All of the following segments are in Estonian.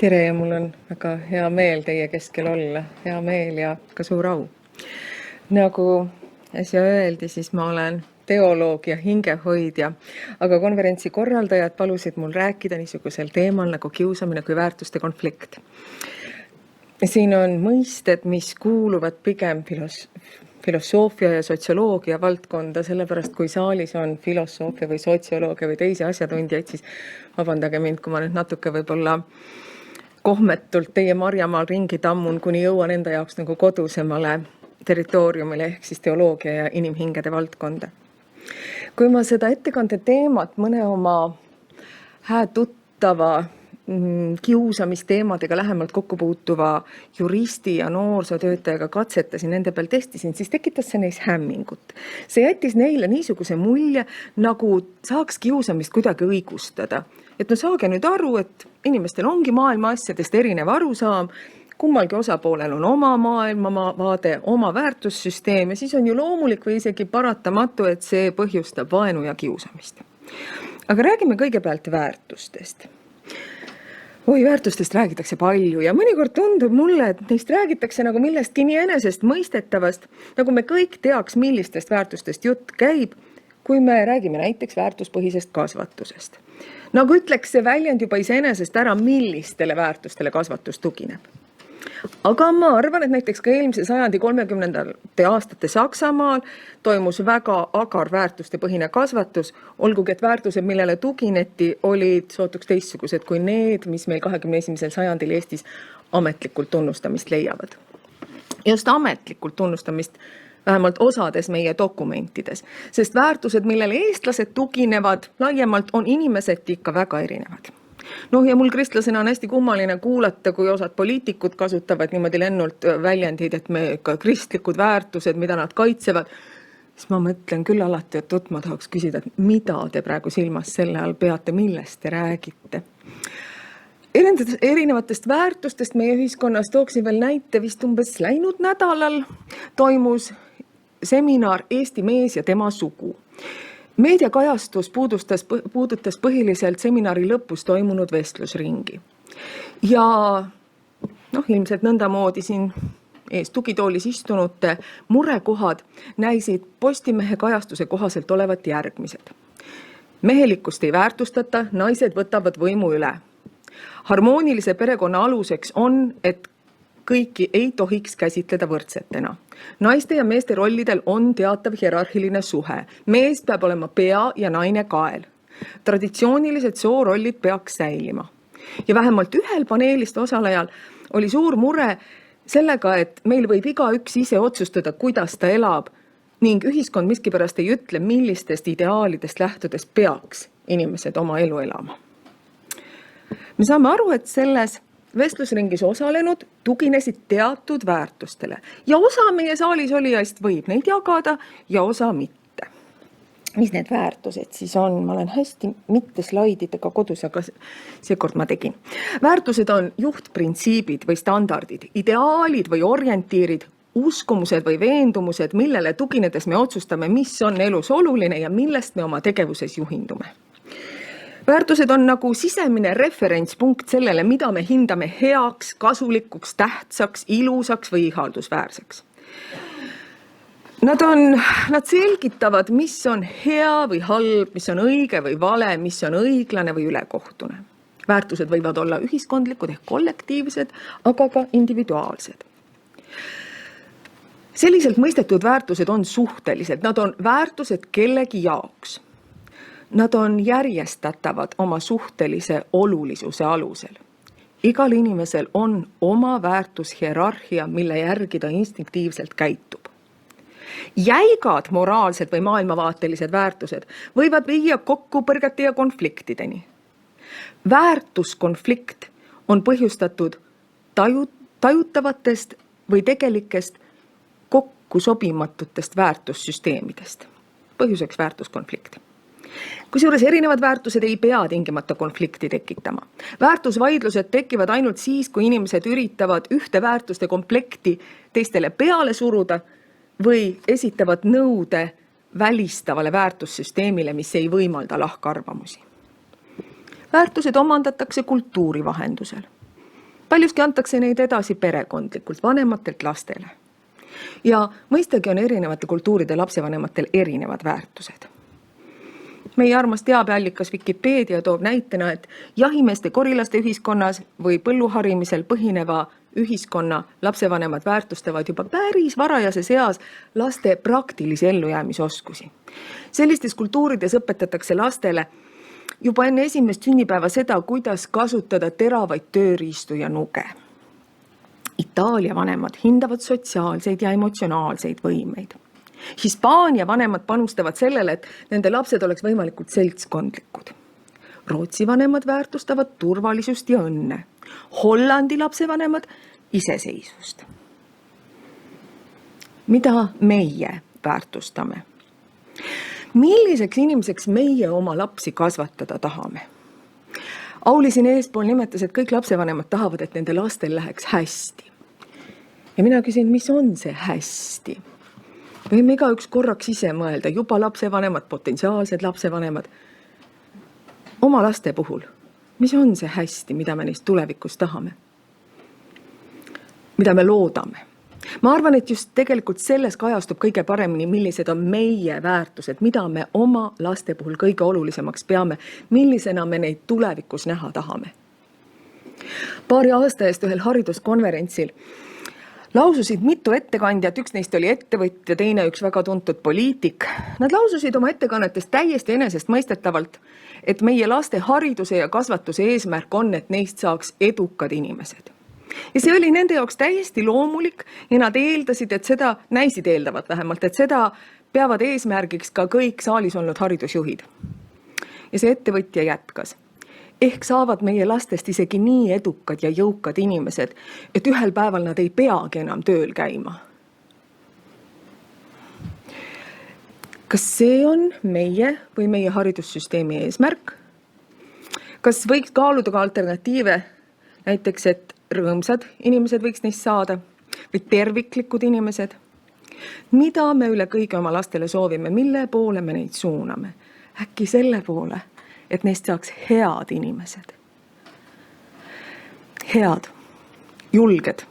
Tere ja mul on väga hea meel teie keskel olla. Hea meel ja ka suur au. Nagu äsja öeldi, siis ma olen teoloog ja hingehoidja, aga konverentsi korraldajad palusid mul rääkida niisugusel teemal nagu kiusamine kui väärtuste konflikt. Siin on mõisted, mis kuuluvad pigem filosoofia ja sotsioloogia valdkonda, sellepärast kui saalis on filosoofia või sotsioloogia või teisi asjatundjaid, siis vabandage mind, kui ma nüüd natuke võib-olla kohmetult teie Marjamaal ringi tammun, kuni jõuan enda jaoks nagu kodusemale territooriumile ehk siis teoloogia ja inimhingede valdkonda. Kui ma seda ettekande teemat mõne oma häätuttava kiusamisteemadega lähemalt kokku puutuva juristi ja noorsootöötajaga katsetasin, nende peal testisin, siis tekitas see neis hämmingut. See jättis neile niisuguse mulje, nagu saaks kiusamist kuidagi õigustada. Et no saage nüüd aru, et inimestel ongi maailma asjadest erinev arusaam, kummalgi osapoolel on oma maailmavaade, oma väärtussüsteem ja siis on ju loomulik või isegi paratamatu, et see põhjustab vaenu ja kiusamist. Aga räägime kõigepealt väärtustest. Väärtustest räägitakse palju ja mõnikord tundub mulle, et neist räägitakse nagu millestki nii enesest mõistetavast, nagu me kõik teaks, millistest väärtustest jutt käib, kui me räägime näiteks väärtuspõhisest kasvatusest. Nagu ütleks see väljend juba iseenesest ära, millistele väärtustele kasvatus tugineb. Aga ma arvan, et näiteks ka eelmise sajandi 30. aastate Saksamaal toimus väga agar väärtuste põhine kasvatus, olgugi et väärtused, millele tugineti, olid sootuks teistsugused kui need, mis meil 21. sajandil Eestis ametlikult tunnustamist leiavad. Just ametlikult tunnustamist vähemalt osades meie dokumentides, sest väärtused, millele eestlased tuginevad laiemalt, on inimeseti ikka väga erinevad. Ja mul kristlasena on hästi kummaline kuulata, kui osad poliitikud kasutavad niimoodi lennult väljendid, et me ka kristlikud väärtused, mida nad kaitsevad, siis ma mõtlen küll alati, et ma tahaks küsida, et mida te praegu silmas selle all peate, millest te räägite. Erinevatest väärtustest meie ühiskonnas tooksin veel näite, vist umbes läinud nädalal toimus seminar Eesti mees ja tema sugu. Meediakajastus puudutas põhiliselt seminari lõpus toimunud vestlusringi. Ja ilmselt nõndamoodi siin ees tugitoolis istunute murekohad näisid Postimehe kajastuse kohaselt olevat järgmised. Mehelikkust ei väärtustata, naised võtavad võimu üle. Harmoonilise perekonna aluseks on, et kõiki ei tohiks käsitleda võrdsetena. Naiste ja meeste rollidel on teatav hierarhiline suhe. Mees peab olema pea ja naine kael. Traditsioonilised soorollid peaks säilima. Ja vähemalt ühel paneelist osalejal oli suur mure sellega, et meil võib igaüks ise otsustada, kuidas ta elab ning ühiskond miskipärast ei ütle, millistest ideaalidest lähtudes peaks inimesed oma elu elama. Me saame aru, et selles vestlusringis osalenud tuginesid teatud väärtustele ja osa meie saalis olijaist võib neid jagada ja osa mitte. Mis need väärtused siis on? Ma olen hästi mitte slaididega kodus, aga seekord ma tegin. Väärtused on juhtprintsiibid või standardid, ideaalid või orientiirid, uskumused või veendumused, millele tuginedes me otsustame, mis on elus oluline ja millest me oma tegevuses juhindume. Väärtused on nagu sisemine referentspunkt sellele, mida me hindame heaks, kasulikuks, tähtsaks, ilusaks või ihaldusväärseks. Nad selgitavad, mis on hea või halb, mis on õige või vale, mis on õiglane või ülekohtune. Väärtused võivad olla ühiskondlikud ehk kollektiivsed, aga ka individuaalsed. Selliselt mõistetud väärtused on suhtelised, nad on väärtused kellegi jaoks. Nad on järjestatavad oma suhtelise olulisuse alusel. Igal inimesel on oma väärtushierarhia, mille järgi ta instinktiivselt käitub. Jäigad moraalsed või maailmavaatelised väärtused võivad viia kokkupõrgete ja konfliktideni. Väärtuskonflikt on põhjustatud tajutavatest või tegelikest kokkusobimatutest väärtussüsteemidest. Põhjuseks väärtuskonflikt. Kusjuures erinevad väärtused ei pea tingimata konflikti tekitama. Väärtusvaidlused tekivad ainult siis, kui inimesed üritavad ühte väärtuste komplekti teistele peale suruda või esitavad nõude välistavale väärtussüsteemile, mis ei võimalda lahkarvamusi. Väärtused omandatakse kultuuri vahendusel. Paljuski antakse neid edasi perekondlikult, vanematelt lastele. Ja mõistagi on erinevate kultuuride lapsevanematel erinevad väärtused. Meie armas teabeallikas Wikipedia toob näitena, et jahimeeste korilaste ühiskonnas või põlluharimisel põhineva ühiskonna lapsevanemad väärtustavad juba päris varajases eas laste praktilisi ellujäämisoskusi. Sellistes kultuurides õpetatakse lastele juba enne esimest sünnipäeva seda, kuidas kasutada teravaid tööriistu ja nuge. Itaalia vanemad hindavad sotsiaalseid ja emotsionaalseid võimeid. Hispaania vanemad panustavad sellele, et nende lapsed oleks võimalikult seltskondlikud. Rootsi vanemad väärtustavad turvalisust ja õnne. Hollandi lapsevanemad iseseisvust. Mida meie väärtustame? Milliseks inimeseks meie oma lapsi kasvatada tahame? Auli siin eespool nimetas, et kõik lapsevanemad tahavad, et nende lastel läheks hästi. Ja mina küsin, mis on see hästi? Võime igaüks korraks ise mõelda, juba lapsevanemad, potentsiaalsed lapsevanemad. Oma laste puhul, mis on see hästi, mida me neist tulevikus tahame? Mida me loodame? Ma arvan, et just tegelikult selles kajastub kõige paremini, millised on meie väärtused, mida me oma laste puhul kõige olulisemaks peame, millisena me neid tulevikus näha tahame. Paari aasta eest ühel hariduskonverentsil laususid mitu ettekandjat, üks neist oli ettevõtja, teine üks väga tuntud poliitik. Nad laususid oma ettekannetest täiesti enesestmõistetavalt, et meie laste hariduse ja kasvatuse eesmärk on, et neist saaks edukad inimesed. Ja see oli nende jaoks täiesti loomulik ja nad eeldasid, et seda, näisid eeldavad vähemalt, et seda peavad eesmärgiks ka kõik saalis olnud haridusjuhid. Ja see ettevõtja jätkas. Ehk saavad meie lastest isegi nii edukad ja jõukad inimesed, et ühel päeval nad ei peagi enam tööl käima. Kas see on meie või meie haridussüsteemi eesmärk? Kas võiks kaaluda ka alternatiive, näiteks, et rõõmsad inimesed võiks neist saada või terviklikud inimesed? Mida me üle kõige oma lastele soovime, mille poole me neid suuname? Äkki selle poole, et neist saaks head inimesed. Head, julged,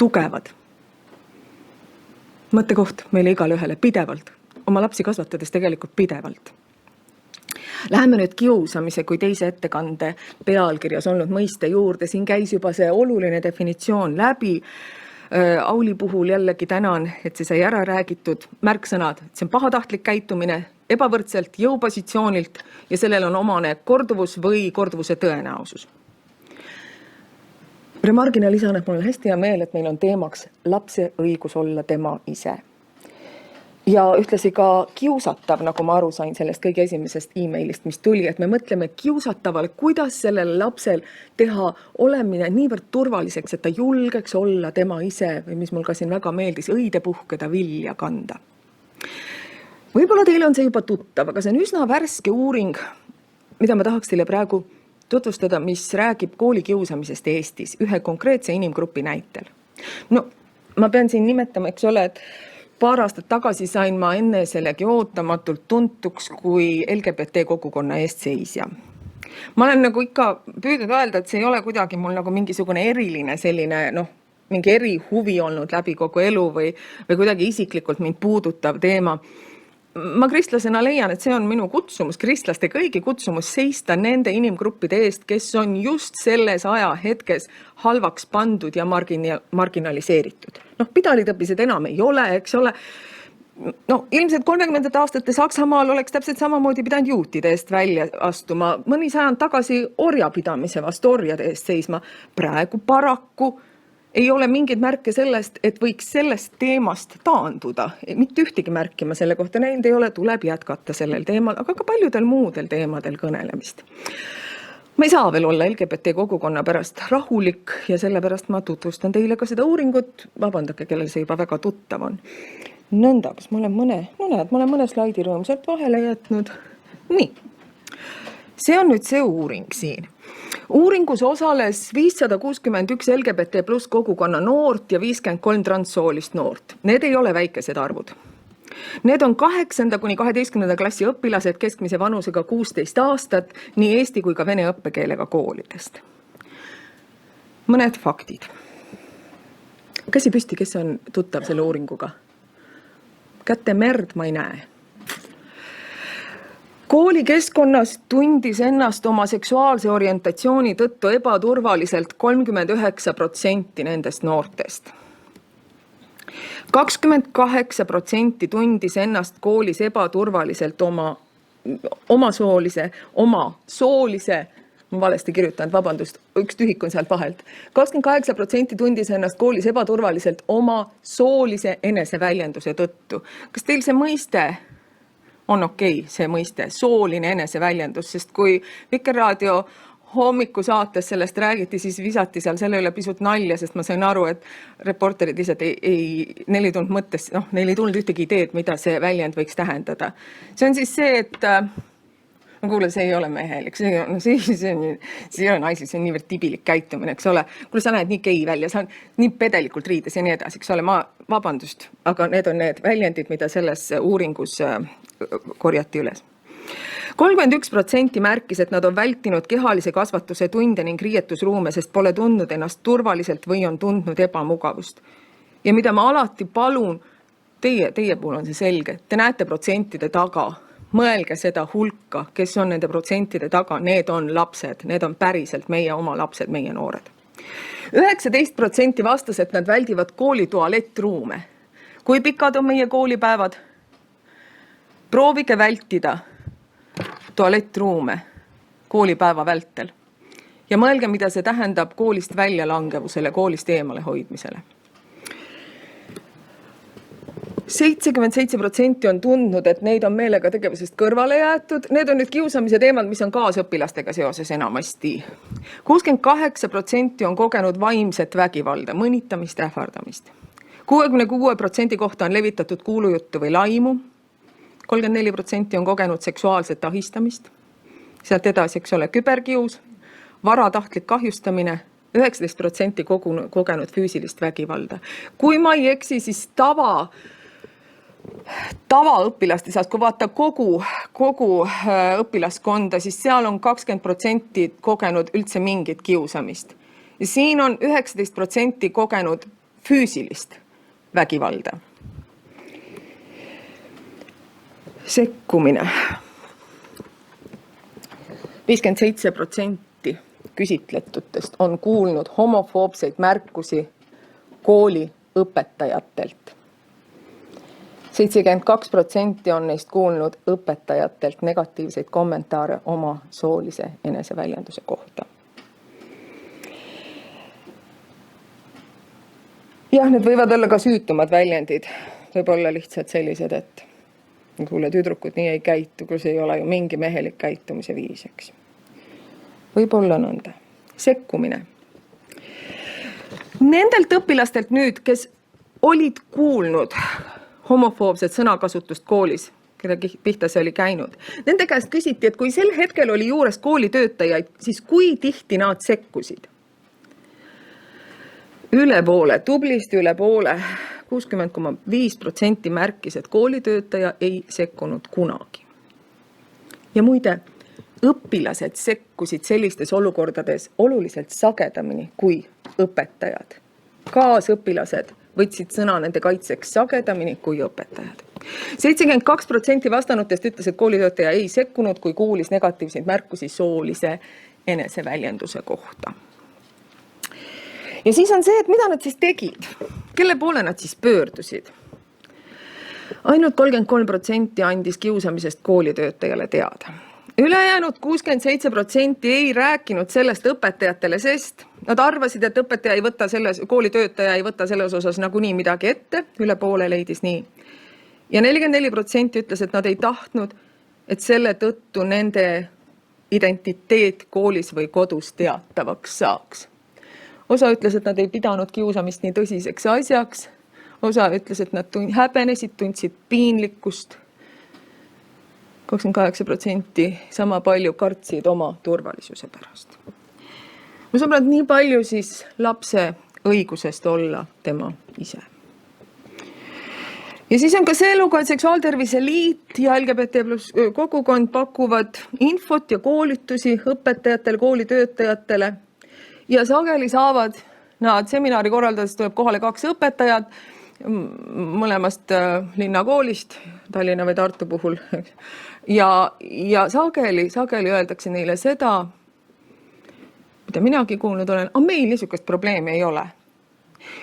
tugevad. Mõttekoht meile igale ühele pidevalt, oma lapsi kasvatades tegelikult pidevalt. Läheme nüüd kiusamise kui teise ettekande pealkirjas olnud mõiste juurde. Siin käis juba see oluline definitsioon läbi. Auli puhul jällegi tänan, et see sai ära räägitud. Märksõnad, see on pahatahtlik käitumine, ebavõrdselt jõupositsioonilt ja sellel on omane korduvus või korduvuse tõenäosus. Remargina lisan, et mul on hästi hea meel, et meil on teemaks lapse õigus olla tema ise. Ja ühtlasi ka kiusatav, nagu ma aru sain sellest kõige esimesest e-mailist, mis tuli, et me mõtleme kiusatavale, kuidas sellel lapsel teha olemine niivõrd turvaliseks, et ta julgeks olla tema ise või mis mul ka siin väga meeldis, õide puhkeda vilja kanda. Võib-olla teile on see juba tuttav, aga see on üsna värske uuring, mida ma tahaks teile praegu tutvustada, mis räägib koolikiusamisest Eestis ühe konkreetse inimgrupi näitel. No, ma pean siin nimetama, eks ole, et paar aastat tagasi sain ma enneselegi ootamatult tuntuks kui LGBT kogukonna eestseisja. Ma olen nagu ikka püüdnud öelda, et see ei ole kuidagi mul nagu mingisugune eriline selline, mingi erihuvi olnud läbi kogu elu või kuidagi isiklikult mind puudutav teema. Ma kristlasena leian, et see on minu kutsumus, kristlaste kõigi kutsumus seista nende inimgruppide eest, kes on just selles ajahetkes halvaks pandud ja marginaliseeritud. Pidalitõpised enam ei ole, eks ole. Ilmselt 30. aastate Saksamaal oleks täpselt samamoodi pidanud juutide eest välja astuma. Mõni sajand tagasi orjapidamise vastu orjade eest seisma. Praegu paraku ei ole mingeid märke sellest, et võiks sellest teemast taanduda. Mitte ühtegi märkima selle kohta näinud ei ole, tuleb jätkata sellel teemal, aga ka paljudel muudel teemadel kõnelemist. Ma ei saa veel olla LGBT kogukonna pärast rahulik ja sellepärast ma tutvustan teile ka seda uuringut. Vabandake, kellel see juba väga tuttav on. Nõnda, kas ma olen mõne slaidi rõõmsalt vahele jätnud. Nii, see on nüüd see uuring siin. Uuringus osales 561 LGBT plus kogukonna noort ja 53 transsoolist noort. Need ei ole väikesed arvud. Need on 8. kuni 12. klassi õpilased keskmise vanusega 16 aastat nii eesti kui ka vene õppekeelega koolidest. Mõned faktid. Käsi püsti, kes on tuttav selle uuringuga? Käte merd ma ei näe. Koolikeskkonnas tundis ennast oma seksuaalse orientatsiooni tõttu ebaturvaliselt 39% nendest noortest. 28% tundis ennast koolis ebaturvaliselt oma soolise, ma valesti kirjutanud, vabandust, üks tühik on sealt vahelt. 28% tundis ennast koolis ebaturvaliselt oma soolise eneseväljenduse tõttu. Kas teil see mõiste on okei, see mõiste, sooline eneseväljendus, sest kui Vikerraadio hommikusaates sellest räägiti, siis visati seal selle üle pisut nalja, sest ma sain aru, et reporterid lihtsalt neil ei tulnud mõttes, neil ei tulnud ühtegi ideed, mida see väljend võiks tähendada. See on siis see, et kuule, see ei ole mehelik, see ei ole naisi, see on niivõrd tibilik käitumine, eks ole. Kuule, sa näed nii gei välja, sa on nii pedelikult riides ja nii edasi, eks ole, vabandust, aga need on need väljendid, mida selles uuringus korjati üles. 31% märkis, et nad on vältinud kehalise kasvatuse tunde ning riietusruume, sest pole tundnud ennast turvaliselt või on tundnud ebamugavust. Ja mida ma alati palun, teie puhul on see selge, te näete protsentide taga, mõelge seda hulka, kes on nende protsentide taga, need on lapsed, need on päriselt meie oma lapsed, meie noored. 19% vastas, et nad väldivad kooli tualettruume. Kui pikad on meie koolipäevad? Proovige vältida tualettruume koolipäeva vältel ja mõelge, mida see tähendab koolist väljalangevusele, koolist eemale hoidmisele. 77% on tundnud, et neid on meelega tegevusest kõrvale jäetud. Need on nüüd kiusamise teemad, mis on kaasõpilastega seoses enamasti. 68% on kogenud vaimset vägivalda, mõnitamist, ähvardamist. 66% kohta on levitatud kuulujuttu või laimu. 34% on kogenud seksuaalset ahistamist. Sealt edasi, eks ole, küberkius, varatahtlik kahjustamine, 19% kogenud füüsilist vägivalda. Kui ma ei eksi, siis tavaõpilaste seas, kui vaata kogu õpilaskonda, siis seal on 20% kogenud üldse mingit kiusamist. Ja siin on 19% kogenud füüsilist vägivalda. Sekkumine. 57% küsitletutest on kuulnud homofoobseid märkusi kooli õpetajatelt. 72% on neist kuulnud õpetajatelt negatiivseid kommentaare oma soolise eneseväljenduse kohta. Jah, need võivad olla ka süütumad väljendid. Võib olla lihtsalt sellised, et kuule, tüdrukud nii ei käitu, kui see ei ole ju mingi mehelik käitumise viiseks. Võib-olla nõnda. Sekkumine. Nendelt õpilastelt nüüd, kes olid kuulnud homofoobset sõnakasutust koolis, keda pihta see oli käinud, nende käest küsiti, et kui sel hetkel oli juures koolitöötajaid, siis kui tihti nad sekkusid? Üle poole, tublisti üle poole, 60,5% märkis, et koolitöötaja ei sekkunud kunagi. Ja muide, õpilased sekkusid sellistes olukordades oluliselt sagedamini kui õpetajad. Kaasõpilased võtsid sõna nende kaitseks sagedamini kui õpetajad. 72% vastanutest ütles, et koolitöötaja ei sekkunud, kui kuulis negatiivseid märkusi soolise eneseväljenduse kohta. Ja siis on see, et mida nad siis tegid? Kelle poole nad siis pöördusid? Ainult 33% andis kiusamisest koolitöötajale teada. Ülejäänud 67% ei rääkinud sellest õpetajatele, sest nad arvasid, et koolitöötaja ei võta selles osas nagunii midagi ette, üle poole leidis nii. Ja 44% ütles, et nad ei tahtnud, et selle tõttu nende identiteet koolis või kodus teatavaks saaks. Osa ütles, et nad ei pidanud kiusamist nii tõsiseks asjaks. Osa ütles, et nad häbenesid, tundsid piinlikkust. 28% sama palju kartsid oma turvalisuse pärast. Ma sõbrad, nii palju siis lapse õigusest olla tema ise. Ja siis on ka see lugu, et Seksuaaltervise Liit ja LGBT+ kogukond pakuvad infot ja koolitusi õpetajatele, koolitöötajatele. ja sageli saavad nad seminari korraldades, tuleb kohale 2 õpetajat mõlemast linnakoolist, Tallinna või Tartu puhul. Ja sageli öeldakse neile seda, mida minagi kuulnud olen, meil niisugust probleemi ei ole.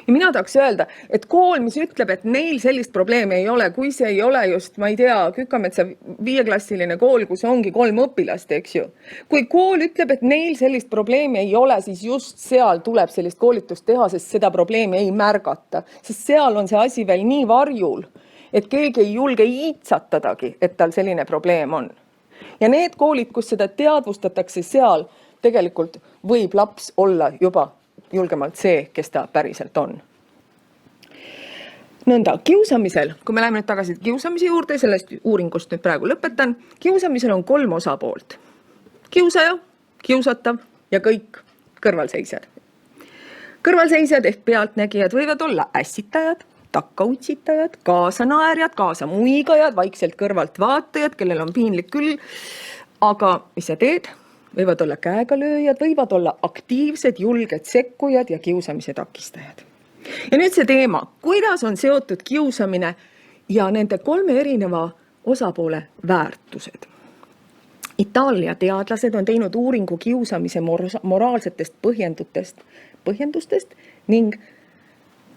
Ja mina tahaks öelda, et kool, mis ütleb, et neil sellist probleemi ei ole, kui see ei ole just, ma ei tea, Kükametsa 5-klassiline kool, kus ongi 3 õpilast, eks ju. Kui kool ütleb, et neil sellist probleemi ei ole, siis just seal tuleb sellist koolitust teha, sest seda probleemi ei märgata. Sest seal on see asi veel nii varjul, et keegi ei julge iitsatadagi, et tal selline probleem on. Ja need koolid, kus seda teadvustatakse, seal tegelikult võib laps olla juba julgemalt see, kes ta päriselt on. Nõnda, kiusamisel, kui me läheme nüüd tagasi kiusamise juurde, sellest uuringust nüüd praegu lõpetan, kiusamisel on 3 osapoolt. Kiusaja, kiusatav ja kõik kõrvalseisjad. Kõrvalseisjad ehk pealtnägijad võivad olla ässitajad, takkautsitajad, kaasanaerjad, kaasamuigajad, vaikselt kõrvalt vaatajad, kellel on piinlik küll, aga mis sa teed? Võivad olla käegalööjad, võivad olla aktiivsed, julged sekkujad ja kiusamise takistajad. Ja nüüd see teema, kuidas on seotud kiusamine ja nende 3 erineva osapoole väärtused. Itaalia teadlased on teinud uuringu kiusamise moraalsetest põhjendustest ning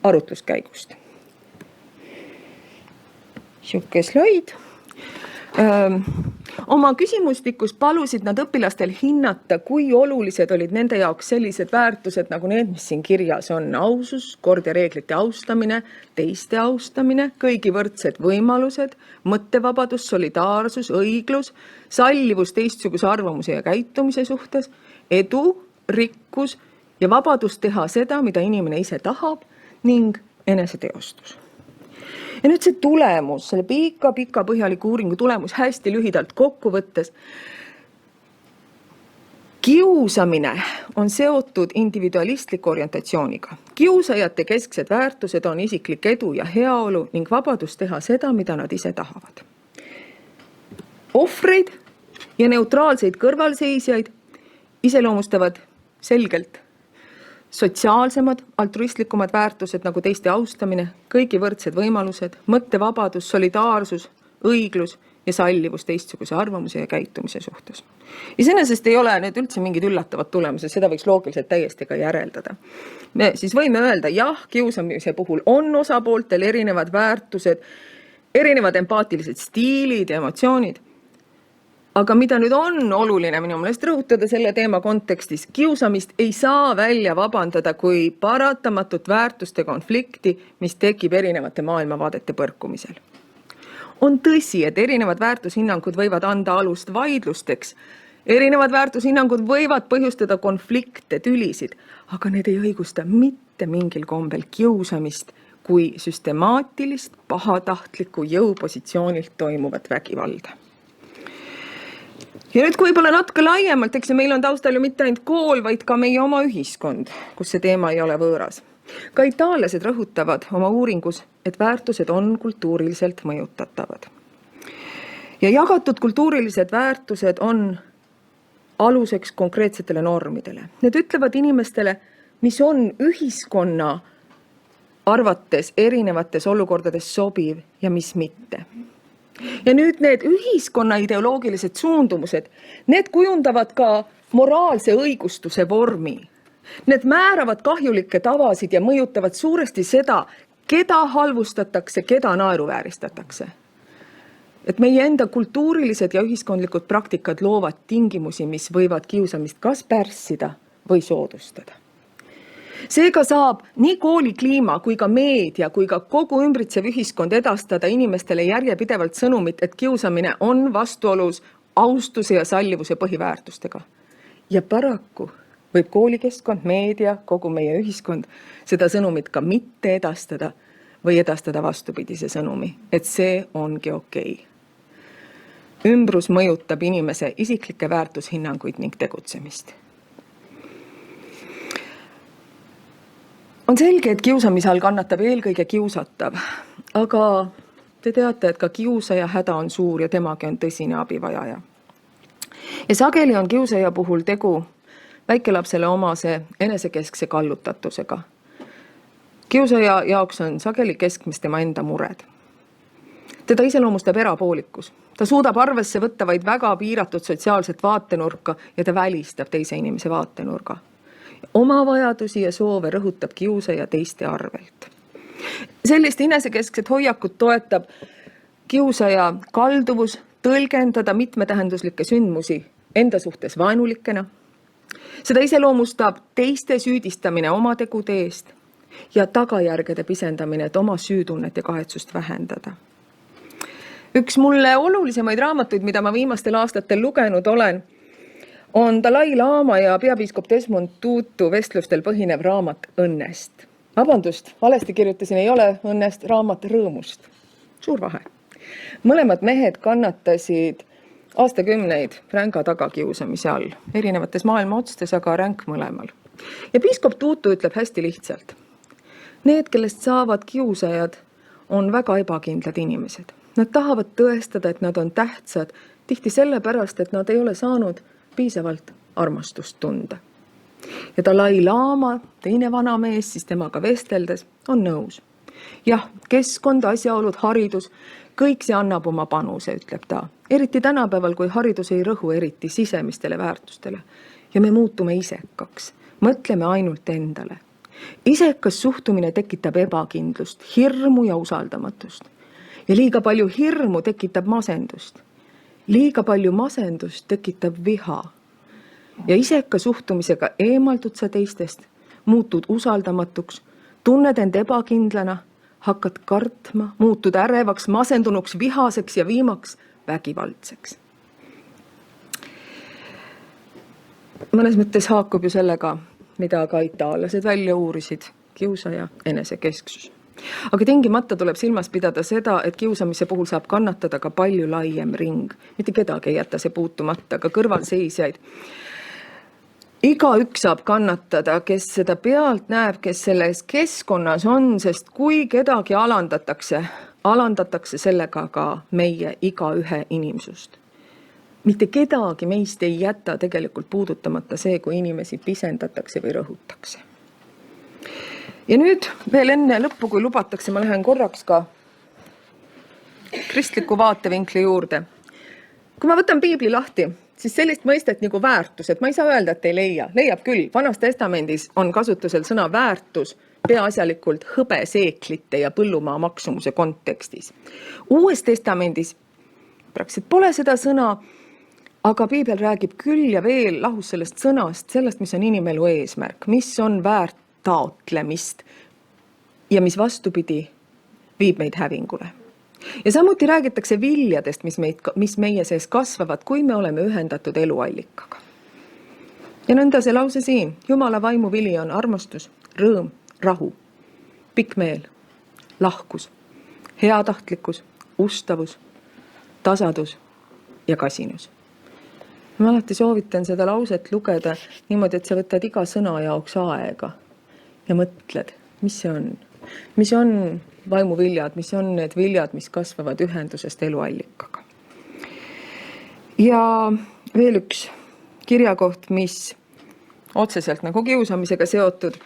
arutluskäigust. Siuke slaid. Oma küsimustikus palusid nad õpilastel hinnata, kui olulised olid nende jaoks sellised väärtused nagu need, mis siin kirjas on. Ausus, kord ja reeglite austamine, teiste austamine, kõigi võrdsed võimalused, mõttevabadus, solidaarsus, õiglus, sallivus teistsuguse arvamuse ja käitumise suhtes, edu, rikkus ja vabadus teha seda, mida inimene ise tahab ning eneseteostus. Ja nüüd see tulemus, selle pika põhjaliku uuringu tulemus hästi lühidalt kokku võttes. Kiusamine on seotud individualistliku orientatsiooniga. Kiusajate kesksed väärtused on isiklik edu ja heaolu ning vabadus teha seda, mida nad ise tahavad. Ohvreid ja neutraalseid kõrvalseisjaid iseloomustavad selgelt sotsiaalsemad, altruistlikumad väärtused nagu teiste austamine, kõigi võrdsed võimalused, mõttevabadus, solidaarsus, õiglus ja sallivus teistsuguse arvamuse ja käitumise suhtes. Iseenesest ei ole need üldse mingid üllatavad tulemused, seda võiks loogiliselt täiesti ka järeldada. Me siis võime öelda, jah, kiusamise puhul on osapooltel erinevad väärtused, erinevad empaatilised stiilid ja emotsioonid. Aga mida nüüd on oluline minu meelest rõhutada selle teema kontekstis, kiusamist ei saa välja vabandada kui paratamatut väärtuste konflikti, mis tekib erinevate maailmavaadete põrkumisel. On tõsi, et erinevad väärtushinnangud võivad anda alust vaidlusteks, erinevad väärtushinnangud võivad põhjustada konflikte, tülisid, aga need ei õigusta mitte mingil kombel kiusamist kui süstemaatilist, pahatahtlikku jõupositsioonilt toimuvat vägivalda. Ja nüüd kui võib-olla natuke laiemalt, eks meil on taustal ju mitte ainult kool, vaid ka meie oma ühiskond, kus see teema ei ole võõras. Ka itaallased rõhutavad oma uuringus, et väärtused on kultuuriliselt mõjutatavad. Ja jagatud kultuurilised väärtused on aluseks konkreetsetele normidele. Need ütlevad inimestele, mis on ühiskonna arvates erinevates olukordades sobiv ja mis mitte. Ja nüüd need ühiskonna ideoloogilised suundumused, need kujundavad ka moraalse õigustuse vormi. Need määravad kahjulikke tavasid ja mõjutavad suuresti seda, keda halvustatakse, keda naeruvääristatakse. Et meie enda kultuurilised ja ühiskondlikud praktikad loovad tingimusi, mis võivad kiusamist kas pärssida või soodustada. Seega saab nii kooli kliima kui ka meedia kui ka kogu ümbritsev ühiskond edastada inimestele järjepidevalt sõnumit, et kiusamine on vastuolus austuse ja sallivuse põhiväärtustega. Ja paraku võib koolikeskkond, meedia, kogu meie ühiskond seda sõnumit ka mitte edastada või edastada vastupidise sõnumi, et see ongi okei. Ümbrus mõjutab inimese isiklikke väärtushinnanguid ning tegutsemist. On selge, et kiusamise all kannatab eelkõige kiusatav, aga te teate, et ka kiusaja häda on suur ja temagi on tõsine abivajaja. Ja sageli on kiusaja puhul tegu väikelapsele omase enesekeskse kallutatusega. Kiusaja jaoks on sageli keskmes tema enda mured. Teda iseloomustab erapoolikus. Ta suudab arvesse võtta vaid väga piiratud sotsiaalset vaatenurka ja ta välistab teise inimese vaatenurga. Oma vajadusi ja soove rõhutab kiusaja teiste arvelt. Sellist enesekeskset hoiakut toetab kiusaja kalduvus tõlgendada mitmetähenduslikke sündmusi enda suhtes vaenulikena. Seda iseloomustab teiste süüdistamine oma tegude eest ja tagajärgede pisendamine, et oma süütunnet ja kahetsust vähendada. Üks mulle olulisemaid raamatuid, mida ma viimastel aastatel lugenud olen, on Dalai Lama ja peapiiskop Desmond Tutu vestlustel põhinev raamat Õnnest. Vabandust, valesti kirjutasin, ei ole õnnest, raamat Rõõmust. Suur vahe. Mõlemad mehed kannatasid aastakümneid ränga tagakiusamise all, erinevates maailma otstes, aga ränk mõlemal. Ja piiskop Tutu ütleb hästi lihtsalt. Need, kellest saavad kiusajad, on väga ebakindlad inimesed. Nad tahavad tõestada, et nad on tähtsad, tihti sellepärast, et nad ei ole saanud piisavalt armastust tunda. Ja Dalai Lama, teine vana mees, siis temaga vesteldes, on nõus. Jah, keskkond, asjaolud, haridus, kõik see annab oma panuse, ütleb ta. Eriti tänapäeval, kui haridus ei rõhu eriti sisemistele väärtustele. Ja me muutume isekaks, mõtleme ainult endale. Isekas suhtumine tekitab ebakindlust, hirmu ja usaldamatust. Ja liiga palju hirmu tekitab masendust. Liiga palju masendust tekitab viha. Ja iseka suhtumisega eemaldud sa teistest, muutud usaldamatuks, tunned end ebakindlana, hakkad kartma, muutud ärevaks, masendunuks, vihaseks ja viimaks vägivaldseks. Mõnes mõttes haakub ju sellega, mida ka itaallased välja uurisid, kiusaja enesekesksus. Aga tingimata tuleb silmas pidada seda, et kiusamise puhul saab kannatada ka palju laiem ring. Mitte kedagi ei jäta see puutumata, ka kõrvalseisjaid. Igaüks saab kannatada, kes seda pealt näeb, kes selles keskkonnas on, sest kui kedagi alandatakse sellega ka meie igaühe inimsust. Mitte kedagi meist ei jäta tegelikult puudutamata see, kui inimesi pisendatakse või rõhutakse. Ja nüüd veel enne lõppu, kui lubatakse, ma lähen korraks ka kristliku vaatevinkli juurde. Kui ma võtan piibli lahti, siis sellist mõistet nagu väärtused, ma ei saa öelda, et ei leia. Leiab küll. Vanas testamendis on kasutusel sõna väärtus peaasjalikult hõbeseeklite ja põllumaa maksumuse kontekstis. Uues testamendis praktiliselt pole seda sõna, aga piibel räägib küll ja veel lahus sellest sõnast, sellest, mis on inimelu eesmärk, mis on väärt taotlemist ja mis vastupidi viib meid hävingule. Ja samuti räägitakse viljadest, mis meie sees kasvavad, kui me oleme ühendatud eluallikaga. Ja nõnda see lause siin. Jumala vaimu vili on armastus, rõõm, rahu, pikk meel, lahkus, heatahtlikkus, ustavus, tasadus ja kasinus. Ma alati soovitan seda lauset lugeda niimoodi, et sa võtad iga sõna jaoks aega ja mõtled, mis see on. Mis on vaimuviljad, mis on need viljad, mis kasvavad ühendusest eluallikaga. Ja veel üks kirjakoht, mis otseselt nagu kiusamisega seotud,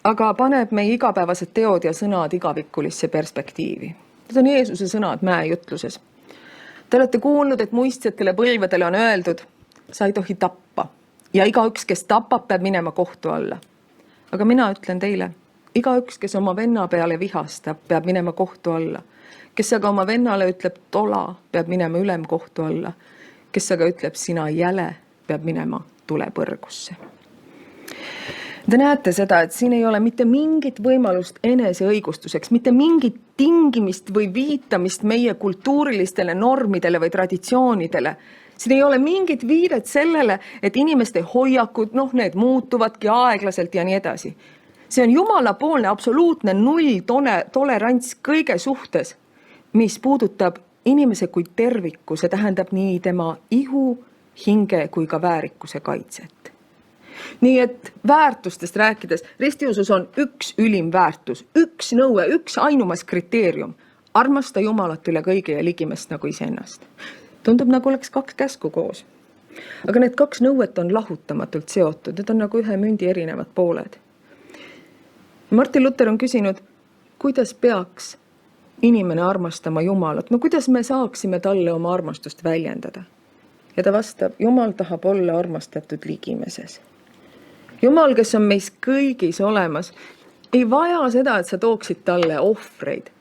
aga paneb meie igapäevased teod ja sõnad igavikulisse perspektiivi. Need on Jeesuse sõnad mäejutluses. Te olete kuulnud, et muistsetele põlvedele on öeldud, sa ei tohi tappa ja igaüks, kes tapab, peab minema kohtu alla. Aga mina ütlen teile, igaüks, kes oma venna peale vihastab, peab minema kohtu alla. Kes aga oma vennale ütleb tola, peab minema ülemkohtu alla. Kes aga ütleb sina jäle, peab minema tulepõrgusse. Te näete seda, et siin ei ole mitte mingit võimalust eneseõigustuseks, mitte mingit tingimist või viitamist meie kultuurilistele normidele või traditsioonidele. Siin ei ole mingit viidet sellele, et inimeste hoiakud, need muutuvadki aeglaselt ja nii edasi. See on jumalapoolne absoluutne null tolerants kõige suhtes, mis puudutab inimese kui terviku, see tähendab nii tema ihu, hinge kui ka väärikuse kaitset. Nii et väärtustest rääkides, ristiusus on üks ülim väärtus, üks nõue, üks ainumas kriteerium. Armasta Jumalat üle kõige ja ligimest nagu iseennast. Tundub nagu oleks kaks käsku koos. Aga need kaks nõuet on lahutamatult seotud, need on nagu ühe mündi erinevad pooled. Martin Luther on küsinud, kuidas peaks inimene armastama Jumalat? No kuidas me saaksime talle oma armastust väljendada? Ja ta vastab, Jumal tahab olla armastatud ligimeses. Jumal, kes on meis kõigis olemas, ei vaja seda, et sa tooksid talle ohvreid.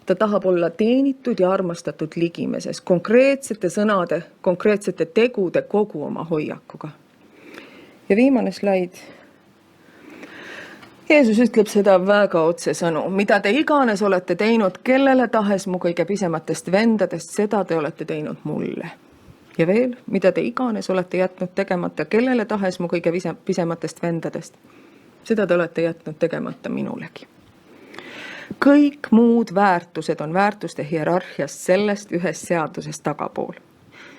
Ta tahab olla teenitud ja armastatud ligimeses, konkreetsete sõnade, konkreetsete tegude kogu oma hoiakuga. Ja viimane slaid. Jeesus ütleb seda väga otsesõnu, mida te iganes olete teinud, kellele tahes mu kõige pisematest vendadest, seda te olete teinud mulle. Ja veel, mida te iganes olete jätnud tegemata, kellele tahes mu kõige pisematest vendadest, seda te olete jätnud tegemata minulegi. Kõik muud väärtused on väärtuste hierarhiast sellest ühest seadusest tagapool.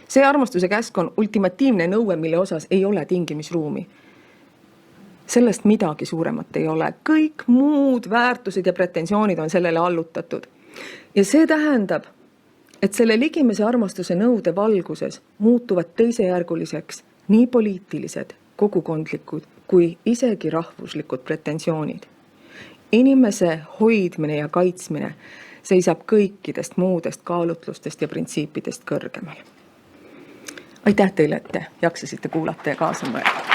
See armastuse käsk on ultimatiivne nõue, mille osas ei ole tingimisruumi. Sellest midagi suuremat ei ole. Kõik muud väärtused ja pretensioonid on sellele allutatud. Ja see tähendab, et selle ligimese armastuse nõude valguses muutuvad teisejärguliseks nii poliitilised, kogukondlikud kui isegi rahvuslikud pretensioonid. Inimese hoidmine ja kaitsmine seisab kõikidest muudest kaalutlustest ja printsiipidest kõrgemal. Aitäh teile, et te jaksasite kuulata ja kaasa mõelda.